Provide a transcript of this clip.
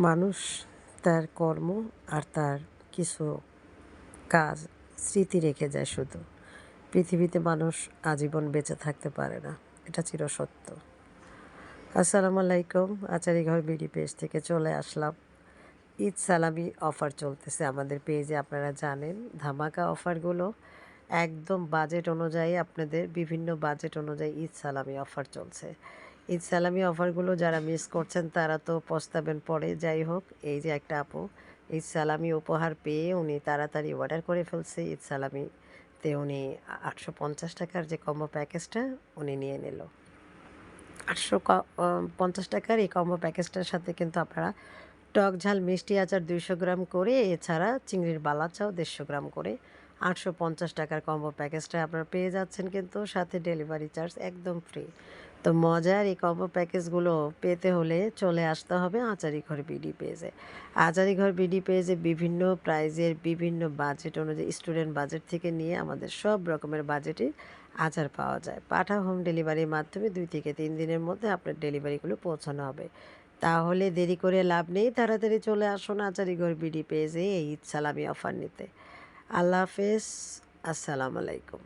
মানুষ তার কর্ম আর তার কিছু কাজ স্মৃতি রেখে যায় শুধু। পৃথিবীতে মানুষ আজীবন বেঁচে থাকতে পারে না, এটা চিরসত্য। আসসালামু আলাইকুম, আচারিঘর বিডি পেজ থেকে চলে আসলাম। ঈদ সালামি অফার চলতেছে আমাদের পেজে, আপনারা জানেন। ধামাকা অফারগুলো একদম বাজেট অনুযায়ী, আপনাদের বিভিন্ন বাজেট অনুযায়ী ঈদ সালামি অফার চলছে। ঈদ সালামি অফারগুলো যারা মিস করছেন তারা তো পস্তাবেন পরে। যাই হোক, এই যে একটা আপু ঈদ সালামি উপহার পেয়ে উনি তাড়াতাড়ি অর্ডার করে ফেলছে। ঈদ সালামিতে উনি 850 টাকার যে কম্বো প্যাকেজটা উনি নিয়ে নিল। 850 টাকার এই কম্বো প্যাকেজটার সাথে কিন্তু আপনারা টক ঝাল মিষ্টি আচার 200 গ্রাম করে, এছাড়া চিংড়ির বালাচাও 150 গ্রাম করে 850 টাকার কম্বো প্যাকেজটা আপনারা পেয়ে যাচ্ছেন, কিন্তু সাথে ডেলিভারি চার্জ একদম ফ্রি। তো মজার এই কম্বো প্যাকেজগুলো পেতে হলে চলে আসতে হবে আচারিঘর বিডি পেজে। আচারিঘর বিডি পেজে বিভিন্ন প্রাইজের বিভিন্ন বাজেট অনুযায়ী, স্টুডেন্ট বাজেট থেকে নিয়ে আমাদের সব রকমের বাজেটে আচার পাওয়া যায়। পাঠা হোম ডেলিভারির মাধ্যমে 2 থেকে 3 দিনের মধ্যে আপনার ডেলিভারিগুলো পৌঁছানো হবে। তাহলে দেরি করে লাভ নেই, তাড়াতাড়ি চলে আসুন আচারিঘর বিডি পেজে এই ঈদ সালামি অফার নিতে। আল্লাহ হাফেজ, আসসালামু আলাইকুম।